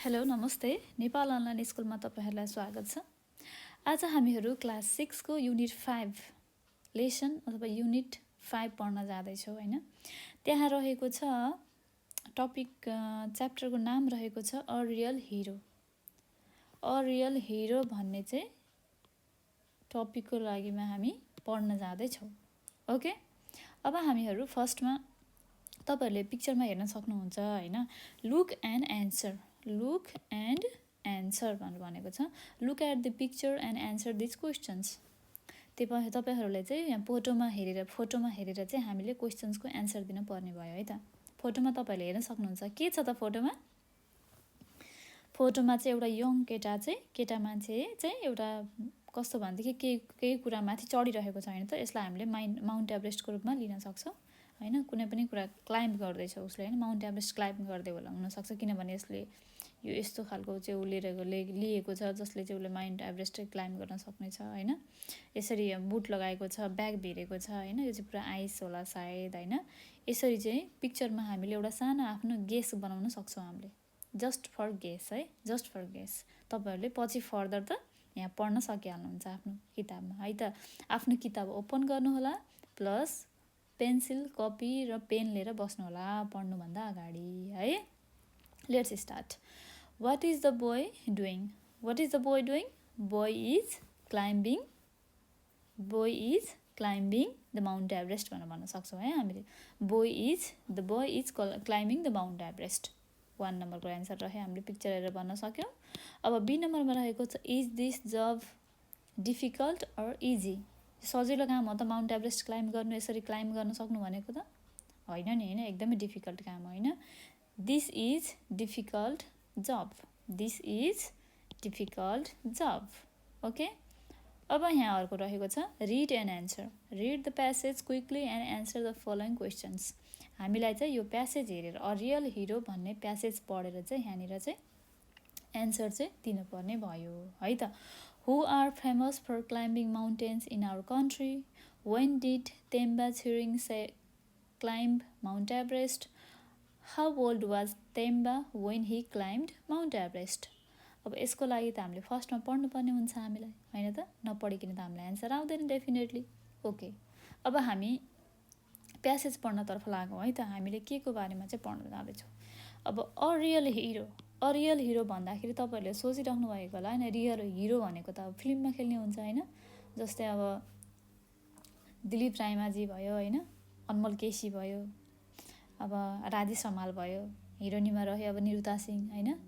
Hello नमस्ते Nepal online स्कुलमा तपाईहरुलाई स्वागत छ। आज हामीहरू क्लास 6 को युनिट 5 लेसन अथवा युनिट 5 पढ्न जाँदै छौं हैन। त्यहाँ रहेको छ टपिक च्याप्टरको नाम रहेको छ a real hero. A real hero भन्ने चाहिँ टपिकको लागिमा हामी पढ्न जाँदै छौं। ओके, अब हामीहरू फर्स्टमा तपाईहरुले पिक्चरमा हेर्न सक्नुहुन्छ हैन। Look and answer, look and answer भनेको छ। Look at the picture and answer this questions. तपाईहरुले चाहिँ यहाँ फोटोमा हेरेर चाहिँ हामीले क्वेशन्सको एन्सर दिन पर्ने भयो है त। फोटोमा तपाईहरुले हेर्न सक्नुहुन्छ के छ त फोटोमा? फोटोमा चाहिँ एउटा यङ केटा मान्छे चाहिँ एउटा कस्तो भनेदेखि केही कुरा माथि चढिरहेको छ हैन त। यसलाई हामीले माउन्ट एभरेस्टको रूपमा लिन सक्छौं हैन। कुनै पनि कुरा क्लाइम्ब गर्दैछ उसले हैन, माउन्ट एभरेस्ट क्लाइम्ब गर्दै होला हुन सक्छ, किनभने यसले यो यस्तो खालको चाहिँ लिएको छ जसले चाहिँ उसले माउन्ट एभरेस्ट क्लाइम्ब गर्न सक्ने छ हैन। यसरी बुट लगाएको छ, ब्याग भिरेको छ हैन। यो चाहिँ पुरा आइस होला सायद हैन। यसरी चाहिँ पिक्चरमा हामीले एउटा सानो आफ्नो गेस बनाउन सक्छौं हामीले। जस्ट फर गेस है, जस्ट फर गेस। तपाईहरुले पछि फर्दर त यहाँ पढ्न सकिहाल्नुहुन्छ आफ्नो किताबमा है त। आफ्नो किताब ओपन गर्नु होला प्लस पेन्सिल, कपी र पेन लिएर बस्नु होला पढ्नु भन्दा अगाडि है। Let's start. What is the boy doing? What is the boy doing? Boy is climbing the Mount Everest भनेर भन्न सक्छौं है हामीले। The boy is climbing the Mount Everest। 1 नम्बरको एन्सर रह्यो, हामीले पिक्चर हेरेर भन्न सक्यौं। अब बी नम्बरमा रहेको छ is this job difficult or easy. सजिलो काम हो त माउन्ट एभरेस्ट क्लाइम्ब गर्नु, यसरी क्लाइम्ब गर्न सक्नु भनेको त होइन नि हैन, एकदमै डिफिकल्ट काम होइन। This is difficult job, this is difficult job. Okay, अब यहाँ अर्को रहेको छ read and answer. Read the passage quickly and answer the following questions. हामीलाई चाहिँ यो प्यासेज हेरेर अ रियल हिरो भन्ने प्यासेज पढेर चाहिँ यहाँनिर चाहिँ एन्सर चाहिँ दिनुपर्ने भयो है त। Who are famous for climbing mountains in our country? When did Temba Tsering climb Mount Everest? How old was Temba when he climbed Mount Everest? अब यसको लागि त हामीले फर्स्टमा पढ्नुपर्ने हुन्छ हामीलाई हैन त। नपढिकिन त हामीलाई एन्सर आउँदैन डेफिनेटली। ओके, अब हामी प्यासेज पढ्नतर्फ लागौँ है त। हामीले के को बारेमा चाहिँ पढ्न जाँदैछौँ। अब अ रियल हिरो भन्दाखेरि तपाईहरुले सोचिराख्नु भएको होला हैन। रियल हिरो भनेको त अब फिल्ममा खेल्ने हुन्छ हैन। जस्तै अब दिलीप रायमाझी भयो हैन, अनमोल केसी भयो, अब राजेश हमाल भयो, हिरोनीमा रह्यो अब निरुता सिंह हैन।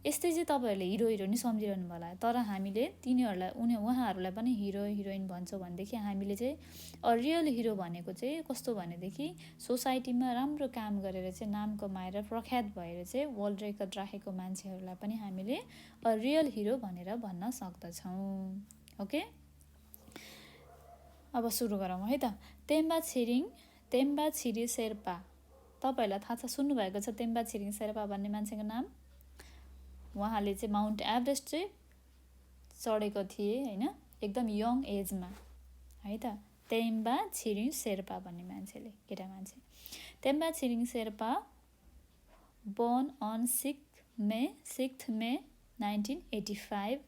यस्तै चाहिँ तपाईहरुले हिरो हिरोइनी सम्झिरहनु होला। तर हामीले उहाँहरूलाई पनि हिरो हिरोइन भन्छौं भनेदेखि हामीले चाहिँ अ रियल हिरो भनेको चाहिँ कस्तो भनेदेखि सोसाइटीमा राम्रो काम गरेर चाहिँ नाम कमाएर प्रख्यात भएर चाहिँ वर्ल्ड रेकर्ड राखेको मान्छेहरूलाई पनि हामीले अ रियल हिरो भनेर भन्न सक्दछौं। ओके, अब सुरु गरौँ है त। तेम्बा छिरिङ शेर्पा। तपाईहरुलाई थाहा छ, सुन्नु भएको छ तेम्बा छिरिङ शेर्पा भन्ने मान्छेको नाम। उहाँले चाहिँ माउन्ट एभरेस्ट चाहिँ चढेको थिए हैन, एकदम यङ एजमा है त। तेम्बा छिरिङ शेर्पा भन्ने मान्छेले, केटा मान्छे। Temba Tshering Sherpa born on 6th May 1985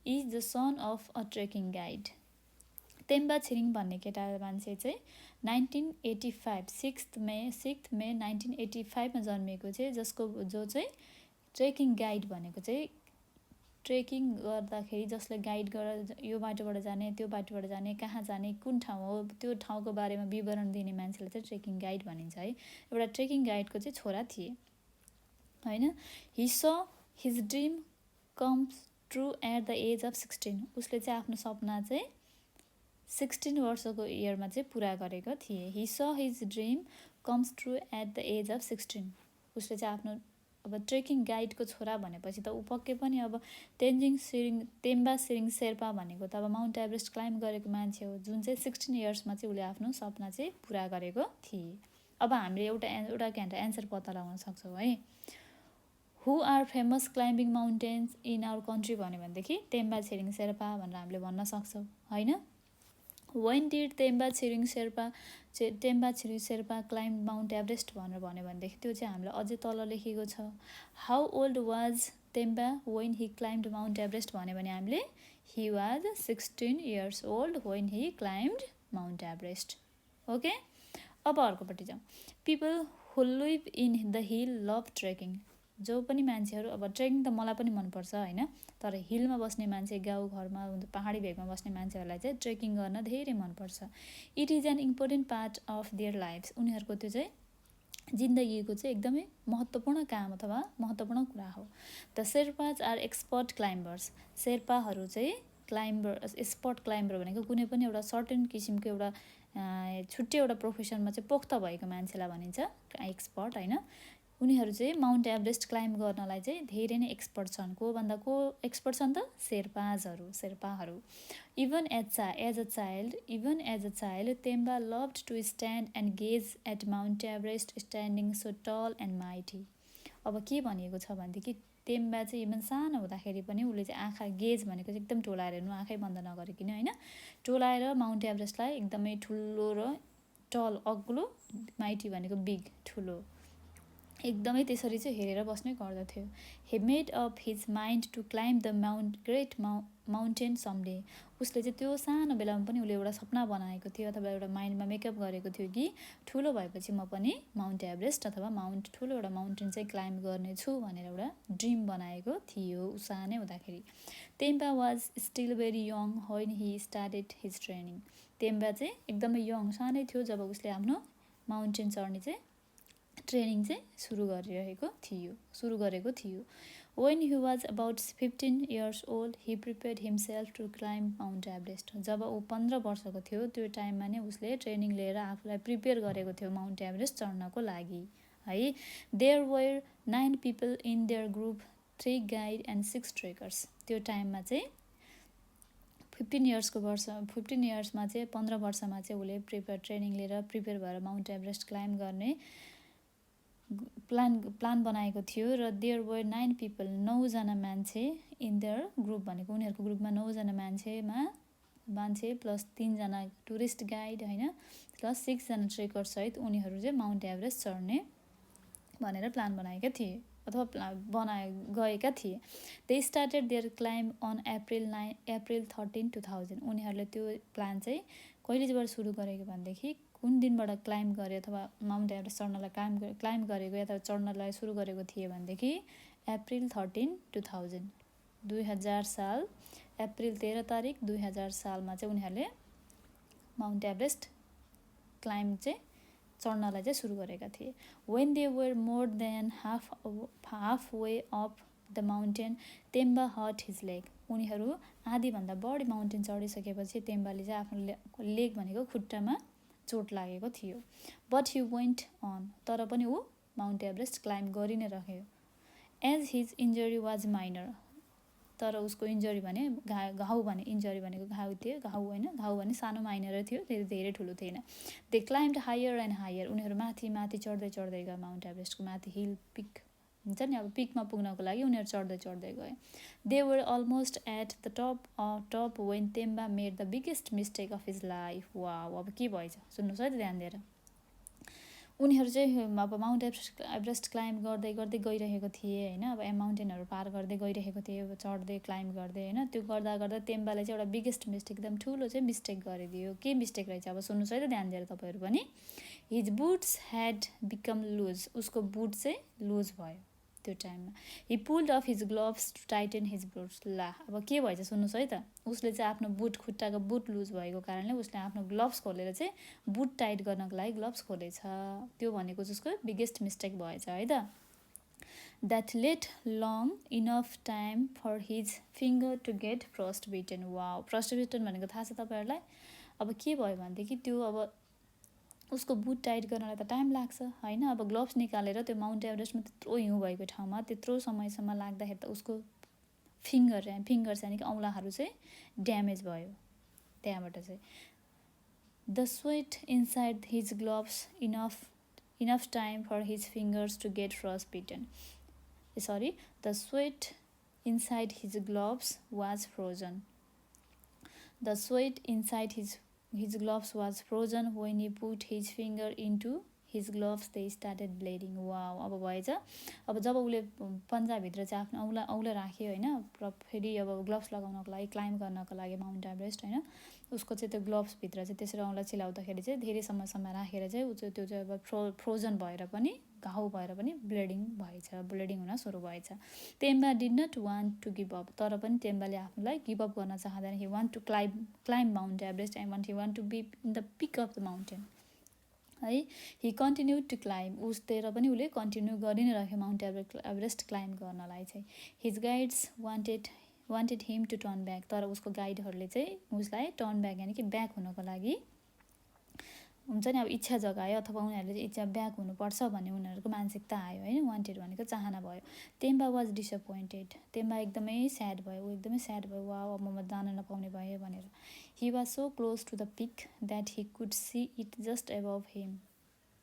is the son of a trekking guide। Temba Tshering भन्ने केटा मान्छे चाहिँ 1985 6th May 1985 मा जन्मेको चाहिँ जो चाहिँ ट्रेकिङ गाइड भनेको चाहिँ ट्रेकिङ गर्दाखेरि जसले गाइड गरेर यो बाटोबाट जाने, त्यो बाटोबाट जाने, कहाँ जाने, कुन ठाउँ हो, त्यो ठाउँको बारेमा विवरण दिने मान्छेलाई चाहिँ ट्रेकिङ गाइड भनिन्छ है। एउटा ट्रेकिङ गाइडको चाहिँ छोरा थिए हैन। He saw his dream comes true at the age of 16। उसले चाहिँ आफ्नो सपना चाहिँ 16 वर्षको इयरमा चाहिँ पुरा गरेको थिए। He saw his dream comes true at the age of 16। उसले चाहिँ आफ्नो अब ट्रेकिङ गाइडको छोरा भनेपछि त उ पक्कै पनि अब तेम्बा छिरिङ शेर्पा भनेको त अब माउन्ट एभरेस्ट क्लाइम्ब गरेको मान्छे हो, जुन चाहिँ 16 इयर्समा चाहिँ उसले आफ्नो सपना चाहिँ पुरा गरेको थिए। अब हामीले एउटा एन्सर पत्ता लगाउन सक्छौँ है। Who are famous climbing mountains in our country भन्यो भनेदेखि तेम्बा छिरिङ शेर्पा भनेर हामीले भन्न सक्छौँ हैन। When did Temba Tsering Sherpa climb Mount Everest भनेर भन्यो भनेदेखि त्यो चाहिँ हामीलाई अझै तल लेखेको छ. How old was Temba when he climbed Mount Everest भन्यो भने हामीले he was 16 years old when he climbed Mount Everest. Okay? अब अर्कोपट्टि जाउँ. People who live in the hill love trekking. जो पनि मान्छेहरू, अब ट्रेकिङ त मलाई पनि मनपर्छ होइन, तर हिलमा बस्ने मान्छे, गाउँघरमा पहाडी भेगमा बस्ने मान्छेहरूलाई चाहिँ ट्रेकिङ गर्न धेरै मनपर्छ. It is an important part of their lifes. उनीहरूको त्यो चाहिँ जिन्दगीको चाहिँ एकदमै महत्त्वपूर्ण काम अथवा महत्त्वपूर्ण कुरा हो. The Sherpas are expert climbers. शेर्पाहरू चाहिँ एक्सपर्ट क्लाइम्बर भनेको कुनै पनि एउटा सर्टेन किसिमको एउटा छुट्टै एउटा प्रोफेसनमा चाहिँ पोख्त भएको मान्छेलाई भनिन्छ एक्सपर्ट होइन. उनीहरू चाहिँ माउन्ट एभरेस्ट क्लाइम्ब गर्नलाई चाहिँ धेरै नै एक्सपर्ट छन्. को एक्सपर्ट छन् त? शेर्पाहरू. Even as a child Temba loved to stand and gaze at Mount Everest standing so tall and mighty. अब के भनिएको छ भनेदेखि तेम्बा चाहिँ इभन सानो हुँदाखेरि पनि उसले चाहिँ आँखा गेज भनेको चाहिँ एकदम टोलाएर हेर्नु, आँखै बन्द नगरिकन होइन, टोलाएर माउन्ट एभरेस्टलाई एकदमै ठुलो र टल, अग्लो, माइटी भनेको बिग, ठुलो, एकदमै त्यसरी चाहिँ हेरेर बस्ने गर्दथ्यो. he made up his mind to climb the great mountain someday. उसले चाहिँ त्यो सानो बेलामा पनि उसले एउटा सपना बनाएको थियो अथवा एउटा माइन्डमा मेकअप गरेको थियो कि ठुलो भएपछि म पनि माउन्ट एभरेस्ट अथवा ठुलो एउटा माउन्टेन चाहिँ क्लाइम्ब गर्नेछु भनेर एउटा ड्रिम बनाएको थियो ऊ सानै हुँदाखेरि. Temba was still very young when he started his training. Temba चाहिँ एकदमै यङ, सानै थियो जब उसले आफ्नो माउन्टेन चढ्ने चाहिँ ट्रेनिङ चाहिँ सुरु गरेको थियो. When he was about 15 years old, he prepared himself to climb Mount Everest. जब ऊ 15 वर्षको थियो त्यो टाइममा नै उसले ट्रेनिङ लिएर आफूलाई प्रिपेयर गरेको थियो माउन्ट एभरेस्ट चढ्नको लागि है. There were 9 people in their group, 3 guide and 6 trekkers. त्यो टाइममा चाहिँ 15 इयर्समा चाहिँ 15 वर्षमा चाहिँ उसले ट्रेनिङ लिएर प्रिपेयर भएर माउन्ट एभरेस्ट क्लाइम्ब गर्ने प्लान बनाएको थियो. र देयर वर 9 पिपल, 9 जना मान्छे इन देयर ग्रुप भनेको उनीहरूको ग्रुपमा 9 जना मान्छे प्लस 3 जना टुरिस्ट गाइड होइन, प्लस 6 जना ट्रेकर सहित उनीहरू चाहिँ माउन्ट एभरेस्ट चढ्ने भनेर प्लान बनाएका थिए अथवा गएका थिए. They started their climb on April 13, 2000. उनीहरूले त्यो प्लान चाहिँ कहिलेबाट सुरु गरेको भनेदेखि कुन दिनबाट क्लाइम्ब गरे अथवा माउन्ट एभरेस्ट चढ्नलाई क्लाइम्ब गरेको अथवा चढ्नलाई सुरु गरेको थिए भनेदेखि अप्रिल 13, 2000, 2000 साल अप्रिल 13 तारिक 2000 सालमा चाहिँ उनीहरूले माउन्ट एभरेस्ट क्लाइम्ब चाहिँ चढ्नलाई चाहिँ सुरु गरेका थिए. When they were more than half way up the mountain Temba hurt his leg. उनीहरू आधीभन्दा बढी माउन्टेन चढिसकेपछि तेम्बाले चाहिँ आफ्नो लेग भनेको खुट्टामा चोट लागेको थियो. But he went on. तर पनि ऊ माउन्ट एभरेस्ट क्लाइम्ब गरि नै रह्यो. As his injury was minor. तर उसको इन्जरी भने घाउ भने इन्जरी भनेको घाउ थियो, घाउ होइन, घाउ भने सानो माइनर थियो, धेरै ठुलो थिएन. They climbed higher and higher. उनीहरू माथि चढ्दै गए माउन्ट एभरेस्टको माथि, हिल पिक हुन्छ नि, अब पिकमा पुग्नको लागि उनीहरू चढ्दै गए. They were almost at the top when Temba made the biggest mistake of his life. Wow, अब के भएछ सुन्नुहोस् है त ध्यान दिएर. उनीहरू चाहिँ अब माउन्ट एभरेस्ट क्लाइम्ब गर्दै गइरहेको थिए होइन, अब माउन्टेनहरू पार गर्दै गइरहेको थिए, चढ्दै क्लाइम्ब गर्दै होइन. त्यो गर्दा तेम्बाले चाहिँ एउटा बिगेस्ट मिस्टेक, एकदम ठुलो चाहिँ मिस्टेक गरिदियो. के मिस्टेक रहेछ अब सुन्नुहोस् है त ध्यान दिएर तपाईँहरू पनि. His boots had become loose. उसको बुट चाहिँ लुज भयो त्यो टाइममा. He pulled off his gloves to tighten his boots. ला अब के भएछ सुन्नुहोस् है त. उसले चाहिँ आफ्नो खुट्टाको बुट लुज भएको कारणले उसले आफ्नो ग्लोभ्स खोलेर चाहिँ बुट टाइट गर्नको लागि ग्लोभ्स खोलेछ. त्यो भनेको चाहिँ उसको बिगेस्ट मिस्टेक भएछ है त. That let long enough time for his finger to get frostbitten. Wow, frostbitten भनेको थाहा छ तपाईँहरूलाई. अब के भयो भनेदेखि त्यो अब उसको बुट टाइट गर्नलाई त टाइम लाग्छ होइन. अब ग्लोभ्स निकालेर त्यो माउन्ट एभरेस्टमा त्यत्रो हिउँ भएको ठाउँमा त्यत्रो समयसम्म लाग्दाखेरि त उसको फिङ्गर्स यानि कि औँलाहरू चाहिँ ड्यामेज भयो त्यहाँबाट चाहिँ. The sweat inside his gloves enough time for his fingers to get frostbitten. The sweat inside his gloves was frozen. The sweat inside his His gloves was frozen. When he put his finger into his gloves, they started bleeding. Wow, अब भएछ। अब जब उसले पन्जाभित्र चाहिँ आफ्नो औँला राख्यो होइन, फेरि अब ग्लोभ्स लगाउनको लागि, क्लाइम्ब गर्नको लागि माउन्ट एभरेस्ट होइन, उसको चाहिँ त्यो ग्लोभ्सभित्र चाहिँ त्यसरी औँला चिलाउँदाखेरि चाहिँ धेरै समयसम्म राखेर चाहिँ त्यो चाहिँ अब फ्रोजन भएर पनि, घाउ भएर पनि ब्लिडिङ हुन सुरु भएछ। Temba did not want to give up, तर पनि टेम्बाले आफूलाई गिभ अप गर्न चाहँदैन। He want to climb mount Everest and he want to be in the peak of the mountain है। हि कन्टिन्यू टु क्लाइम्ब, उसतिर पनि उसले कन्टिन्यू गरि नै राख्यो माउन्ट एभरेस्ट क्लाइम्ब गर्नलाई चाहिँ। His guides wanted him to turn back, तर उसको गाइडहरूले चाहिँ उसलाई टर्न ब्याक यानि कि ब्याक हुनको लागि हुन्छ नि, अब इच्छा जगायो अथवा उनीहरूले चाहिँ इच्छा ब्याक हुनुपर्छ भन्ने उनीहरूको मानसिकता आयो होइन। वान्टेड भनेको चाहना भयो। टेम्बा वाज डिसपोइन्टेड, टेम्बा एकदमै स्याड भयो, ऊ एकदमै स्याड भयो, वा अब म जान नपाउने भएँ भनेर। He was so close to the peak that he could see it just above him,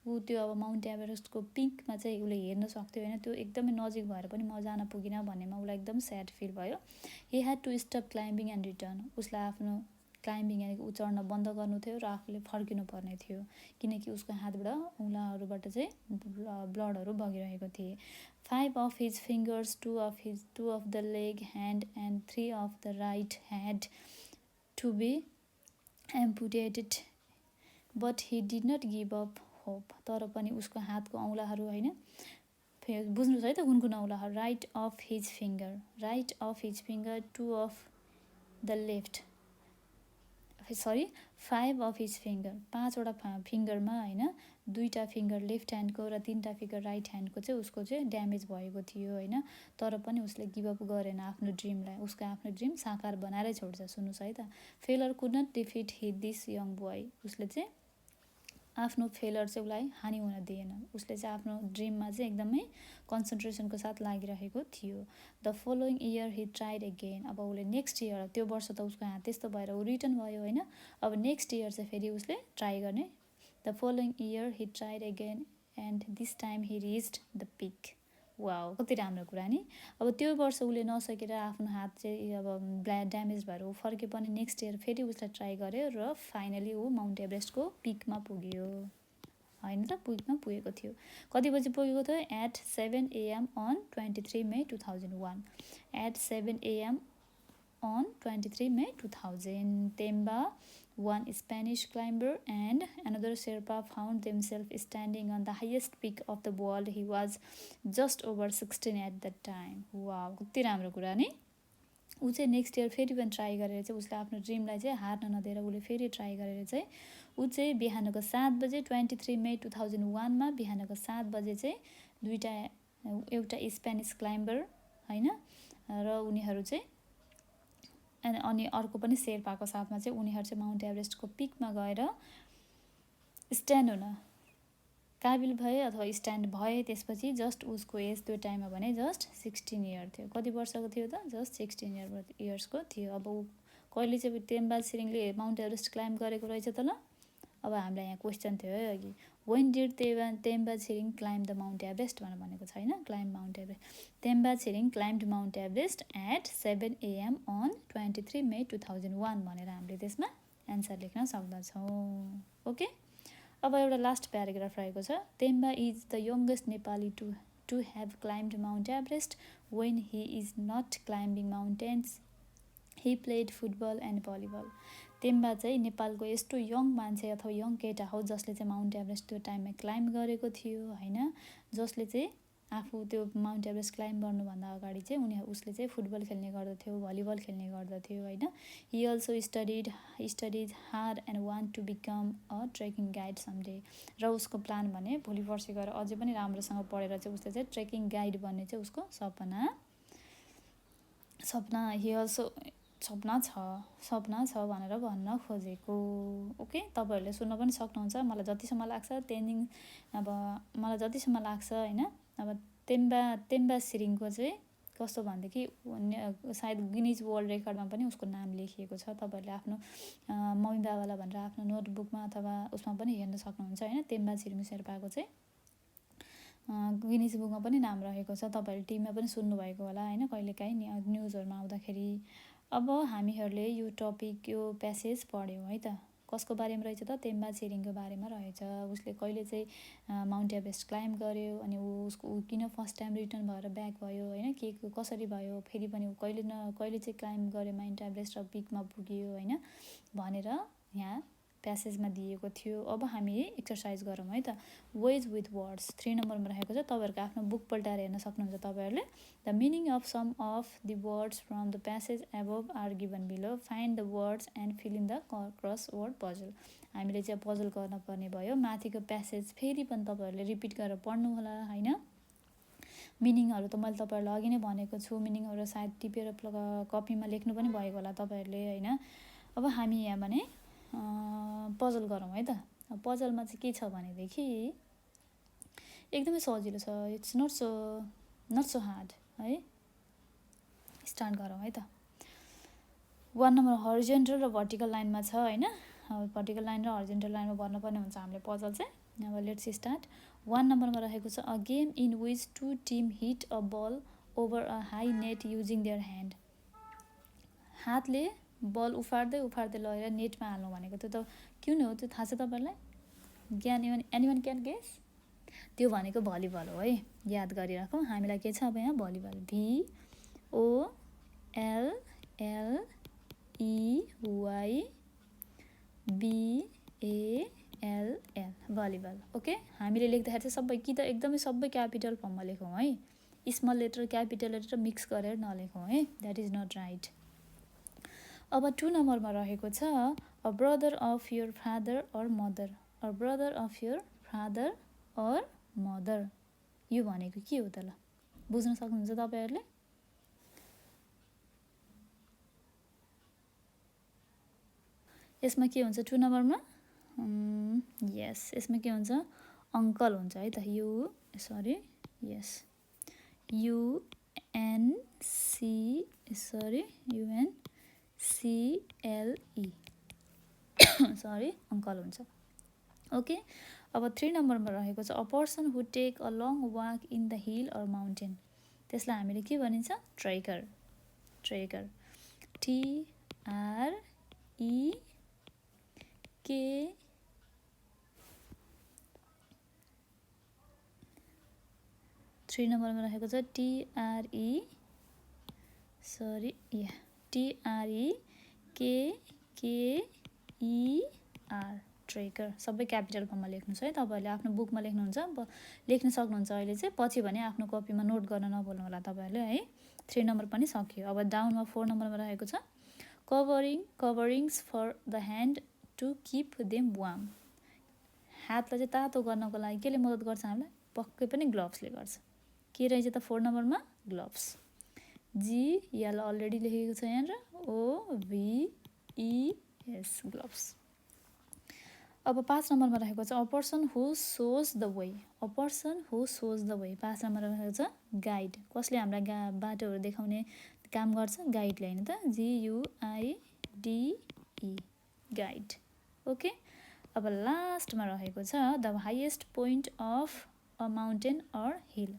ऊ त्यो अब माउन्ट एभरेस्टको पिकमा चाहिँ उसले हेर्न सक्थ्यो होइन, त्यो एकदमै नजिक भएर पनि म जान पुगिनँ भन्नेमा उसलाई एकदम स्याड फिल भयो। He had to stop climbing and return, उसलाई आफ्नो क्लाइम्बिङ यानि कि ऊ चढ्न बन्द गर्नु थियो र आफूले फर्किनु पर्ने थियो, किनकि उसको हातबाट औँलाहरूबाट चाहिँ ब्लडहरू बगिरहेको थिए। 5 of his fingers, 2 of the leg, hand and 3 of the right had to be amputated, but he did not give up hope, तर पनि उसको हातको औँलाहरू होइन, बुझ्नुहोस् है त कुन औँलाहरू, right of his finger 2 of the left, 5 of his finger, 5वटा फिङ्गरमा होइन, 2टा फिङ्गर लेफ्ट ह्यान्डको र 3टा फिङ्गर राइट ह्यान्डको चाहिँ उसको चाहिँ ड्यामेज भएको थियो होइन, तर पनि उसले गिभअप गरेन आफ्नो ड्रिमलाई, उसको आफ्नो ड्रिम साकार बनाएरै छोड्छ। सुन्नुहोस् है त, failure could not defeat this young boy, उसले चाहिँ आफ्नो फेलर चाहिँ उसलाई हानि हुन दिएन, उसले चाहिँ आफ्नो ड्रिममा चाहिँ एकदमै कन्सन्ट्रेसनको साथ लागिरहेको थियो। The following year he tried again, अब उसले नेक्स्ट इयर, त्यो वर्ष त उसको हात त्यस्तो भएर ऊ रिटर्न भयो होइन, अब नेक्स्ट इयर चाहिँ फेरि उसले ट्राई गर्ने। The following year he tried again and this time he reached the peak. Wow, कति राम्रो कुरा नि। अब त्यो वर्ष उसले नसकेर आफ्नो हात चाहिँ अब ड्यामेज भएर ऊ फर्के पनि नेक्स्ट इयर फेरि उसलाई ट्राई गर्यो र फाइनली ऊ माउन्ट एभरेस्टको पिकमा पुग्यो होइन त, पिकमा पुगेको थियो। कति बजी पुगेको थियो? At 7 AM on 23 May 2001, at 7 AM on 23 May 2000, Temba, one Spanish climber and another Sherpa, found themselves standing on the highest peak of the world. He was just over 16 at that time. Wow, कति राम्रो कुरा नि। ऊ चाहिँ next year फेरि पनि try गरेर चाहिँ उसले आफ्नो ड्रिमलाई चाहिँ हार्न नदिएर उसले फेरि ट्राई गरेर चाहिँ ऊ चाहिँ बिहानको 7 बजे 23 May 2001मा बिहानको 7 बजे चाहिँ एउटा स्पेनिस क्लाइम्बर होइन र उनीहरू चाहिँ अनि अर्को पनि शेर्पाको साथमा चाहिँ उनीहरू चाहिँ माउन्ट एभरेस्टको पिकमा गएर स्ट्यान्ड हुन काबिल भए अथवा स्ट्यान्ड भए। त्यसपछि जस्ट उसको एज त्यो टाइममा भने जस्ट 16 इयर थियो। कति वर्षको थियो त? जस्ट 16 इयर्सको थियो। अब ऊ कहिले चाहिँ टेम्बा छिरिङले माउन्ट एभरेस्ट क्लाइम्ब गरेको रहेछ त ल। अब हामीलाई यहाँ क्वेसन थियो है अघि, when did Temba Tshering climb the mount Everest भनेको छैन, climb mount Everest. Temba Tshering climb mount Everest at 7 AM on 23 May 2001 भनेर हामीले त्यसमा एन्सर लेख्न सक्दछौँ। ओके, अब एउटा लास्ट प्याराग्राफ रहेको छ। Temba is the youngest Nepali to have climb mount Everest. When he is not climbing mountains he played football and volleyball. टेम्बा चाहिँ नेपालको यस्तो यङ मान्छे अथवा यङ केटा हो जसले चाहिँ माउन्ट एभरेस्ट त्यो टाइममा क्लाइम्ब गरेको थियो होइन, जसले चाहिँ आफू त्यो माउन्ट एभरेस्ट क्लाइम्ब गर्नुभन्दा अगाडि चाहिँ उसले चाहिँ फुटबल खेल्ने गर्दथ्यो, भलिबल खेल्ने गर्दथ्यो होइन। He also studies hard and want to become a trekking guide someday. र उसको प्लान भने भोलि पर्सि गएर अझै पनि राम्रोसँग पढेर चाहिँ उसले चाहिँ ट्रेकिङ गाइड बन्ने चाहिँ उसको सपना हि अल्सो सपना छ भनेर भन्न खोजेको। ओके, तपाईँहरूले सुन्न पनि सक्नुहुन्छ। मलाई जतिसम्म लाग्छ अब मलाई जतिसम्म लाग्छ होइन, अब टेम्बा छिरिङको चाहिँ कस्तो भनेदेखि सायद गिनिज वर्ल्ड रेकर्डमा पनि उसको नाम लेखिएको छ। तपाईँहरूले आफ्नो मम्मी बाबालाई भनेर आफ्नो नोटबुकमा अथवा उसमा पनि हेर्न सक्नुहुन्छ होइन। टेम्बा छिरिङ शेर्पाको चाहिँ गिनिज बुकमा पनि नाम रहेको छ। तपाईँहरूले टिभीमा पनि सुन्नुभएको होला होइन, कहिलेकाहीँ न्युजहरूमा आउँदाखेरि। अब हामीहरूले यो टपिक यो प्यासेज पढ्यौँ है त, कसको बारेमा रहेछ त तेम्बा छिरिङको बारेमा रहेछ। उसले कहिले चाहिँ माउन्ट एभरेस्ट क्लाइम्ब गर्यो अनि ऊ किन फर्स्ट टाइम रिटर्न भएर ब्याक भयो होइन, के कसरी भयो, फेरि पनि ऊ कहिले चाहिँ क्लाइम्ब गर्यो माउन्ट एभरेस्ट र पिकमा पुग्यो होइन भनेर यहाँ प्यासेजमा दिएको थियो। अब हामी एक्सर्साइज गरौँ है त। वेज विथ वर्ड्स 3 नम्बरमा रहेको छ, तपाईँहरूको आफ्नो बुक पल्टाएर हेर्न सक्नुहुन्छ तपाईँहरूले। The meaning of some of the words from the passage above are given below, find the words and fill in the crossword puzzle. हामीले चाहिँ पजल गर्नुपर्ने भयो। माथिको प्यासेज फेरि पनि तपाईँहरूले रिपिट गरेर पढ्नु होला होइन। मिनिङहरू त मैले तपाईँहरूलाई अघि नै भनेको छु, मिनिङहरू सायद टिपेर कपीमा लेख्नु पनि भएको होला तपाईँहरूले होइन। अब हामी यहाँ भने पजल गरौँ है त। पजलमा चाहिँ के छ भनेदेखि एकदमै सजिलो छ, इट्स नट सो हार्ड है। स्टार्ट गरौँ है त। 1 नम्बर हरिजेन्टल र भर्टिकल लाइनमा छ होइन। अब भर्टिकल लाइन र हरिजेन्टल लाइनमा भर्नुपर्ने हुन्छ हामीले पजल चाहिँ। अब लेट्स स्टार्ट। 1 नम्बरमा रहेको छ a game in which 2 team hit a ball over a high net using their hand. हातले बल उफार्दै लगेर नेटमा हाल्नु भनेको त्यो त किन हो त्यो थाहा छ तपाईँहरूलाई? Anyone can guess? त्यो भनेको भलिबल हो है, याद गरिराखौँ। हामीलाई के छ अब यहाँ भलिबल, VOLLEYBALL भलिबल। ओके, हामीले लेख्दाखेरि चाहिँ सबै कि त एकदमै सबै क्यापिटल फर्ममा लेखौँ है, small letter capital letter mix गरेर नलेखौँ है, द्याट इज नट राइट। अब 2 नम्बरमा रहेको छ a brother of your father or mother, a brother of your father or mother. यो भनेको के हो त ल, बुझ्न सक्नुहुन्छ तपाईँहरूले? यसमा के हुन्छ 2 नम्बरमा? यस, यसमा के हुन्छ? अङ्कल हुन्छ है त। UNCLE सरी, अङ्कल हुन्छ। ओके, अब 3 नम्बरमा रहेको छ a person who take a long walk in the hill or mountain. त्यसलाई हामीले के भनिन्छ? ट्रेकर। TREK। 3 नम्बरमा रहेको छ TREKKER, ट्रेकर। सबै क्यापिटल फर्ममा लेख्नुहोस् है, तपाईँहरूले आफ्नो बुकमा लेख्नुहुन्छ, लेख्न सक्नुहुन्छ अहिले चाहिँ, पछि भने आफ्नो कपीमा नोट गर्न नभुल्नु होला तपाईँहरूले है। 3 नम्बर पनि सक्यो। अब डाउनमा 4 नम्बरमा रहेको छ coverings for the hand to keep them warm. हातलाई चाहिँ तातो गर्नको लागि केले मद्दत गर्छ हामीलाई? पक्कै पनि ग्लोभ्सले गर्छ। के रहेछ त 4 नम्बरमा? ग्लोभ्स। GL अलरेडी लेखेको छ यहाँनिर, OVES ग्लोभ्स। अब 5 नम्बरमा रहेको छ a person who shows the way, a person who shows the way. 5 नम्बरमा रहेको छ गाइड। कसले हामीलाई बाटोहरू देखाउने काम गर्छ? गाइडले होइन त, GUIDE, गाइड। ओके, अब लास्टमा रहेको छ the highest point of a mountain or hill.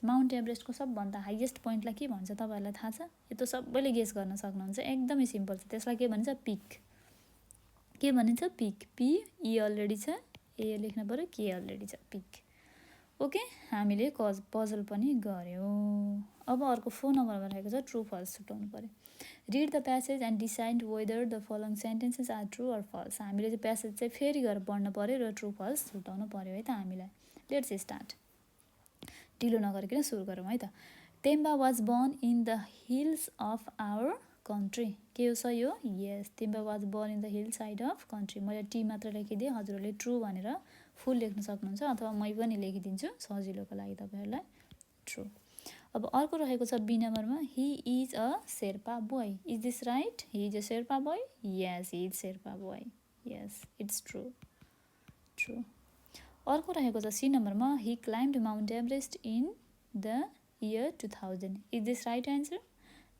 Mount एभरेस्टको सबभन्दा हाइएस्ट पोइन्टलाई के भन्छ तपाईँहरूलाई थाहा छ? यो त सबैले गेस गर्न सक्नुहुन्छ, एकदमै सिम्पल छ। त्यसलाई के भनिन्छ? पिक। के भनिन्छ? पिक। PE अलरेडी छ, ए लेख्न पऱ्यो, के अलरेडी छ, पिक। ओके, हामीले पजल पनि गऱ्यौँ। अब अर्को 4 नम्बरमा रहेको छ ट्रु फल्स छुट्याउनु पऱ्यो। Read the passage and decide whether the following sentences are true or false. हामीले चाहिँ प्यासेज चाहिँ फेरि गएर पढ्नु पऱ्यो र ट्रु फल्स छुट्याउनु पऱ्यो है त हामीलाई। Let's start. ढिलो नगरिकन सुरु गरौँ है त। Temba was born in the hills of our country. के हो सही हो? Yes, Temba was born in the hill side of country. मैले टी मात्र लेखिदिएँ, हजुरहरूले ट्रु भनेर फुल लेख्न सक्नुहुन्छ, अथवा मै पनि लेखिदिन्छु सजिलोको लागि तपाईँहरूलाई, ट्रु। अब अर्को रहेको छ बी नम्बरमा he is a Sherpa boy. Is this right? He is a Sherpa boy? Yes, he is Sherpa boy. Yes, it's true. अर्को रहेको छ सी नम्बरमा he climbed mount Everest in the year 2000। Is this right answer?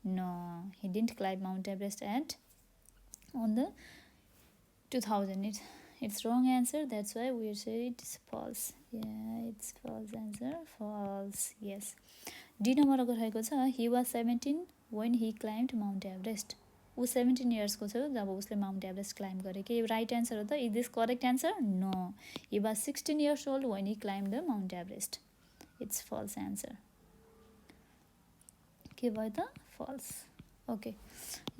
No, he didn't climb mount Everest on the 2000. It's wrong answer, that's why we say it's false. Yeah, it's false answer, false. Yes. D नम्बरको रहेको छ he was 17 when he climbed Mount Everest. ऊ 17 इयर्सको थियो जब उसले Mount Everest climb गरे। के right answer हो त? Is this correct answer? No, he was 16 years old when he climbed the Mount Everest. It's false answer. के भयो त? फल्स। ओके,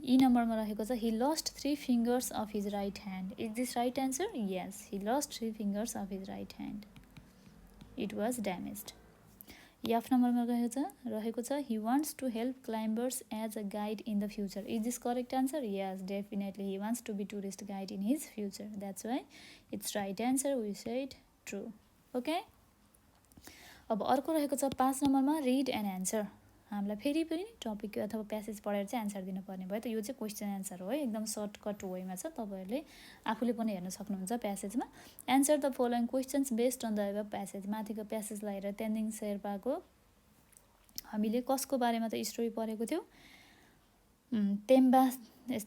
ई नम्बरमा रहेको छ he lost 3 fingers of his right hand. Is this right answer? Yes, he lost 3 fingers of his right hand. It was damaged. F नम्बरमा रहेको छ he wants to help climbers as a guide in the future. Is this correct answer? Yes, definitely he wants to be tourist guide in his future. That's why it's right answer. We said true. Okay, अब अर्को रहेको छ 5 नम्बरमा read and answer. हामीलाई फेरि पनि topic अथवा passage पढेर चाहिँ एन्सर दिनुपर्ने भयो। त यो चाहिँ क्वेसन एन्सर हो है, एकदम सर्टकट वेमा छ, तपाईँहरूले आफूले पनि हेर्न सक्नुहुन्छ प्यासेजमा। Answer the following questions based on the above passage. माथिको प्यासेजलाई हेरेर तेन्जिङ शेर्पाको हामीले कसको बारेमा त स्टोरी पढेको थियौँ?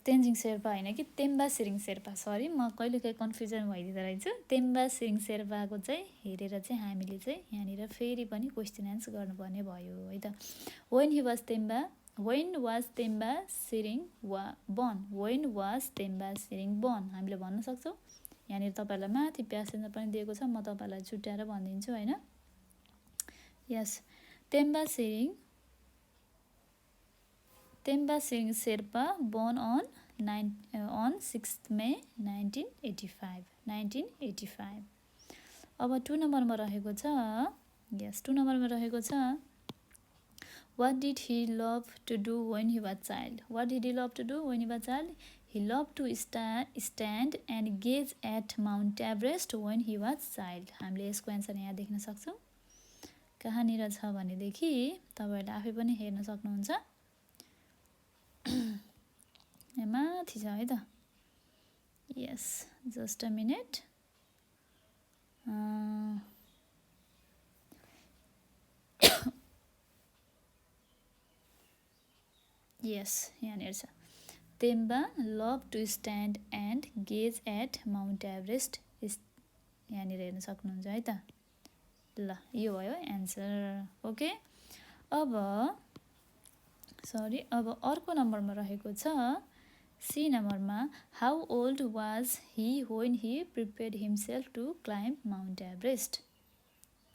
तेन्जिङ शेर्पा होइन कि तेम्बा छिरिङ शेर्पा, सरी म कहिलेकाहीँ कन्फ्युजन भइदिँदो रहेछु। तेम्बा छिरिङ शेर्पाको चाहिँ हेरेर चाहिँ हामीले चाहिँ यहाँनिर फेरि पनि क्वेसन एन्सर गर्नुपर्ने भयो है त। When was Temba Tshering born? When was Temba Tshering born हामीले भन्न सक्छौँ। यहाँनिर तपाईँहरूलाई माथि प्यासेजमा पनि दिएको छ, म तपाईँलाई छुट्याएर भनिदिन्छु होइन। Yes, Temba Tshering Sherpa born on 6th May 1985। अब 2 नम्बरमा रहेको छ, यस 2 नम्बरमा रहेको छ what did he love to do when he was child? What did he love to do when he was child? He love to stand and gaze at Mount Everest when he was child. हामीले यसको answer यहाँ देख्न सक्छौँ। कहाँनिर छ भनेदेखि तपाईँहरूले आफै पनि हेर्न सक्नुहुन्छ, माथि छ है त। Yes, just a minute. Yes, यहाँनिर छ Temba love to stand and gaze at Mount Everest. यहाँनिर हेर्न सक्नुहुन्छ है त। ल, यो भयो एन्सर। ओके, अब अर्को नम्बरमा रहेको छ सी नम्बरमा how old was he when he prepared himself to climb mount Everest?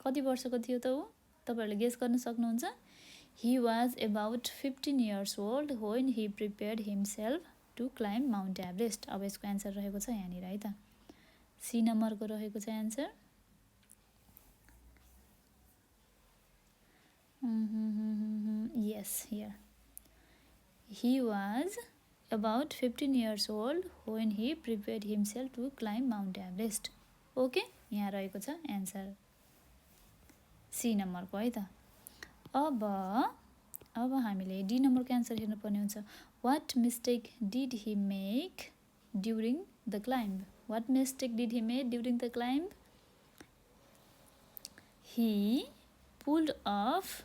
कति वर्षको थियो त ऊ? तपाईँहरूले गेस गर्न सक्नुहुन्छ। He was about 15 years old when he prepared himself to climb mount Everest. अब यसको एन्सर रहेको छ यहाँनिर है त, सी नम्बरको रहेको छ answer. Yes, here he was about 15 years old when he prepared himself to climb Mount Everest। Okay, यहाँ रहेको छ एन्सर सी नम्बरको है त। अब हामीले डी नम्बरको एन्सर हेर्नुपर्ने हुन्छ। What mistake did he make during the climb? What mistake did he make during the climb? He pulled off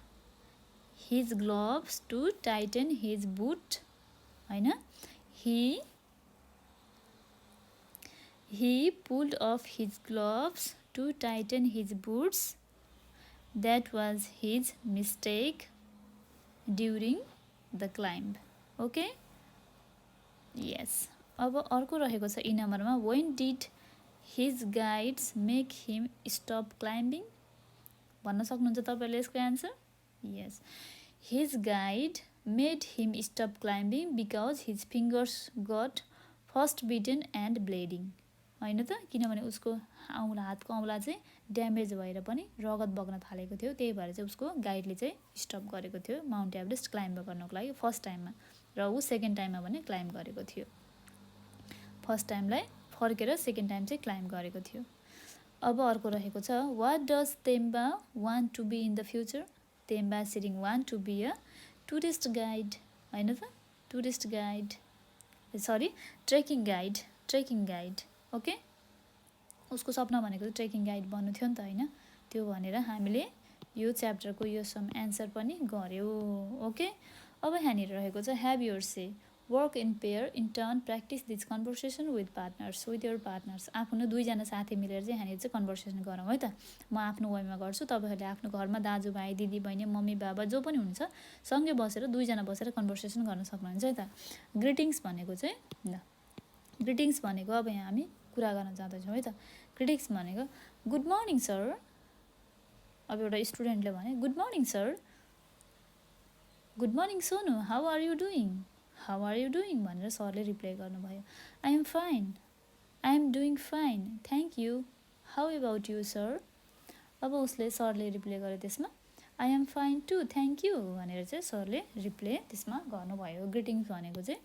his gloves to tighten his boot होइन, he pulled off his gloves to tighten his boots. That was his mistake during the climb। Okay, yes. अब अर्को रहेको छ ई नम्बरमा when did his guides make him stop climbing? भन्न सक्नुहुन्छ तपाईँले यसको answer. Yes, his guide made him stop climbing because his fingers got frostbitten and bleeding। होइन त, किनभने उसको हातको औँला चाहिँ ड्यामेज भएर पनि रगत बग्न थालेको थियो, त्यही भएर चाहिँ उसको गाइडले चाहिँ स्टप गरेको थियो माउन्ट एभरेस्ट क्लाइम्ब गर्नको लागि फर्स्ट टाइममा, र ऊ सेकेन्ड टाइममा पनि क्लाइम्ब गरेको थियो। फर्स्ट टाइमलाई फर्केर सेकेन्ड टाइम चाहिँ क्लाइम्ब गरेको थियो। अब अर्को रहेको छ what does Temba want to be in the future? Temba Tshering want to be a tourist guide होइन त, tourist guide, sorry trekking guide. Okay, उसको सपना भनेको चाहिँ ट्रेकिङ गाइड बन्नु थियो नि त होइन, त्यो भनेर हामीले यो च्याप्टरको यो सम एन्सर पनि गऱ्यौँ। ओके, अब यहाँनिर रहेको छ have your say work in pair in turn practice this conversation with your partners आफ्नो दुईजना साथी मिलेर चाहिँ यहाँनिर चाहिँ कन्भर्सेसन गरौँ है त म आफ्नो वेमा गर्छु तपाईँहरूले आफ्नो घरमा दाजुभाइ दिदीबहिनी मम्मी बाबा जो पनि हुनुहुन्छ सँगै बसेर दुईजना बसेर कन्भर्सेसन गर्न सक्नुहुन्छ है त ग्रिटिङ्स भनेको चाहिँ ल ग्रिटिङ्स भनेको अब यहाँ हामी कुरा गर्न जाँदैछौँ है त ग्रिटिङ्स भनेको गुड मर्निङ सर अब एउटा स्टुडेन्टले भने good morning sir good morning Sonu how are you doing भनेर सरले रिप्लाई गर्नुभयो I am doing fine thank you how about you sir अब उसले सरले रिप्लाई गर्यो त्यसमा I am fine too thank you भनेर चाहिँ सरले रिप्लाई त्यसमा गर्नुभयो ग्रिटिङ्स भनेको चाहिँ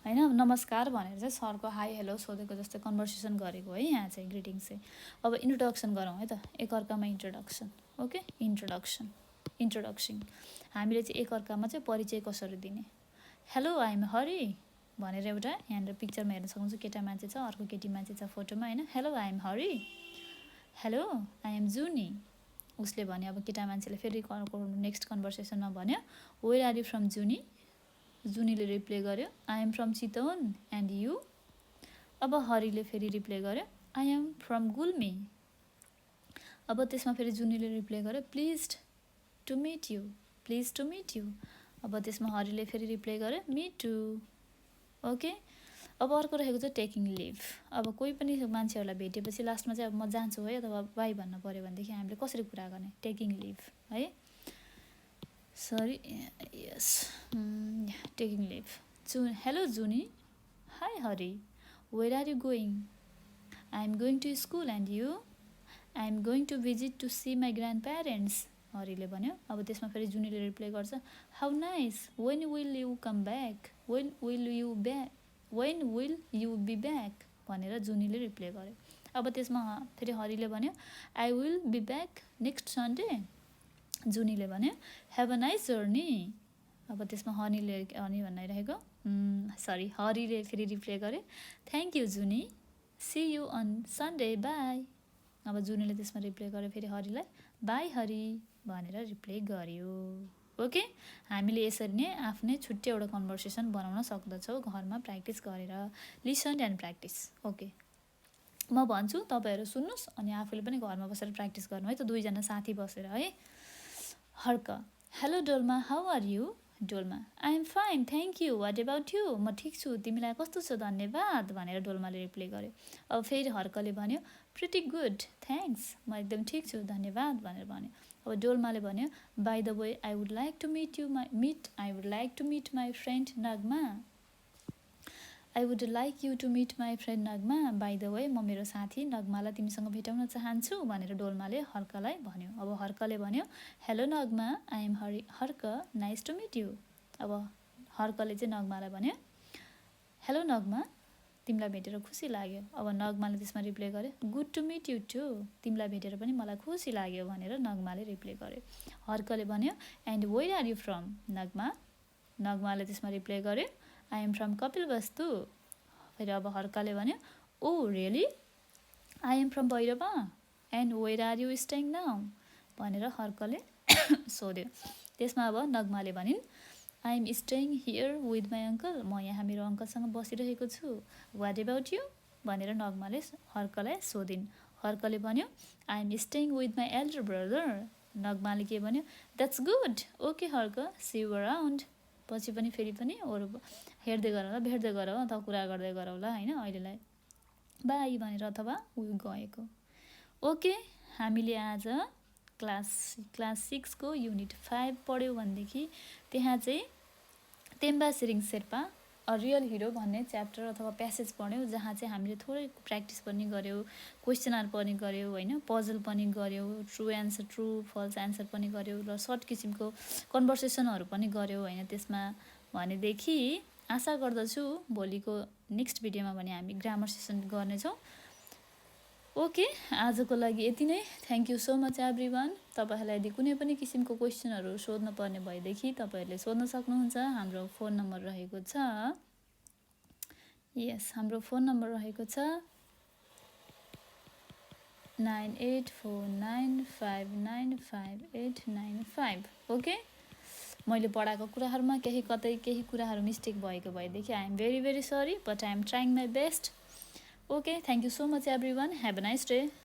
होइन नमस्कार भनेर चाहिँ सरको हाई हेलो सोधेको जस्तो कन्भर्सेसन गरेको है यहाँ चाहिँ ग्रिटिङ्स चाहिँ अब इन्ट्रोडक्सन गरौँ है त एकअर्कामा इन्ट्रोडक्सन ओके इन्ट्रोडक्सन हामीले चाहिँ एकअर्कामा चाहिँ परिचय कसरी दिने हेलो आई एम हरि भनेर एउटा यहाँनिर पिक्चरमा हेर्न सक्नुहुन्छ केटा मान्छे छ अर्को केटी मान्छे छ फोटोमा होइन hello I am Hari hello I am Juni उसले भन्यो अब केटा मान्छेले फेरि नेक्स्ट कन्भर्सेसनमा भन्यो वेयर आर यु फ्रम जुनीले रिप्लाई गर्यो I am from Chitwan and you अब हरिले फेरि रिप्लाई गर्यो आई एम फ्रम गुल्मी अब त्यसमा फेरि जुनीले रिप्लाई गर्यो प्लिज टु मिट यु अब त्यसमा हरिले फेरि रिप्लाई गर्यो मी टु ओके अब अर्को रहेको चाहिँ टेकिङ लिभ अब कोही पनि मान्छेहरूलाई भेटेपछि लास्टमा चाहिँ अब म जान्छु है अथवा बाई भन्नु पऱ्यो भनेदेखि हामीले कसरी कुरा गर्ने टेकिङ लिभ है sorry yes taking leave hello Juni hi Hari where are you going I am going to school and you I am going to visit to see my grandparents हरिले भन्यो अब त्यसमा फेरि जुनीले रिप्लाई गर्छ how nice when will you come back when will you be back भनेर जुनीले reply गर्यो अब त्यसमा फेरि हरिले भन्यो I will be back next Sunday जुनीले भन्यो हेभ अ नाइस जर्नी अब त्यसमा हनी भनिरहेको हरिले फेरि रिप्लाई गर्यो thank you Juni see you on Sunday bye अब जुनीले त्यसमा रिप्लाई गर्यो फेरि हरिलाई बाई हरि भनेर रिप्लाई गर्यो ओके हामीले यसरी नै आफ्नै छुट्टै एउटा कन्भर्सेसन बनाउन सक्दछौँ घरमा प्र्याक्टिस गरेर लिसन एन्ड प्र्याक्टिस ओके म भन्छु तपाईँहरू सुन्नुहोस् अनि आफूले पनि घरमा बसेर प्र्याक्टिस गर्नु है त दुईजना साथी बसेर है Harka hello Dolma how are you Dolma I am fine thank you what about you म ठिक छु तिमीलाई कस्तो छ धन्यवाद भनेर डोल्माले रिप्लाई गर्यो अब फेरि हर्कले भन्यो प्रिटी गुड थ्याङ्क्स म एकदम ठिक छु धन्यवाद भनेर भन्यो अब डोल्माले भन्यो by the way I would like to meet my friend Nagma I would like you to meet my friend Nagma by the way म मेरो साथी नगमालाई तिमीसँग भेटाउन चाहन्छु भनेर डोल्माले हर्कलाई भन्यो अब हर्कले भन्यो hello Nagma I am Harka nice to meet you अब हर्कले चाहिँ नगमालाई भन्यो हेलो नगमा तिमीलाई भेटेर खुसी लाग्यो अब नगमाले त्यसमा रिप्लाई गर्यो good to meet you too तिमीलाई भेटेर पनि मलाई खुसी लाग्यो भनेर नगमाले रिप्लाई गर्यो हर्कले भन्यो and where are you from नगमाले त्यसमा रिप्लाई गर्यो आई एम फ्रम कपिलवस्तु फेरि अब हर्कले भन्यो oh really I am from Bhairahawa and where are you staying now भनेर हर्कले सोध्यो त्यसमा अब नगमाले भनिन् I am staying here with my uncle म यहाँ मेरो अङ्कलसँग बसिरहेको छु वाट एबाउट यु भनेर नगमाले हर्कलाई सोधिन् हर्कले भन्यो I am staying with my elder brother नगमाले के भन्यो that's good okay Hark see you around पछि पनि फेरि पनि अरू हेर्दै गरौँला भेट्दै गरौँ अथवा कुरा गर्दै गरौँला होइन अहिलेलाई बाई भनेर अथवा उयो गएको ओके हामीले आज क्लास 6को युनिट 5 पढ्यौँ भनेदेखि त्यहाँ चाहिँ Temba Tshering Sherpa a real hero भन्ने च्याप्टर अथवा प्यासेज पढ्यौँ जहाँ चाहिँ हामीले थोरै प्र्याक्टिस पनि गऱ्यौँ क्वेसनहरू पनि गऱ्यौँ होइन पजल पनि गऱ्यौँ ट्रु फल्स एन्सर पनि गऱ्यौँ र सर्ट किसिमको कन्भर्सेसनहरू पनि गऱ्यौँ होइन त्यसमा भनेदेखि आशा गर्दछु भोलिको नेक्स्ट भिडियोमा भने हामी ग्रामर सेसन गर्नेछौँ ओके आजको लागि यति नै thank you so much everyone तपाईँहरूलाई यदि कुनै पनि किसिमको क्वेसनहरू सोध्नु पर्ने भएदेखि तपाईँहरूले सोध्न सक्नुहुन्छ हाम्रो फोन नम्बर रहेको छ हाम्रो फोन नम्बर रहेको छ 9849595895 ओके मैले पढाएको कुराहरूमा केही कुराहरू मिस्टेक भएको भएदेखि I am very sorry, but I am trying my best. Okay, thank you so much everyone. Have a nice day.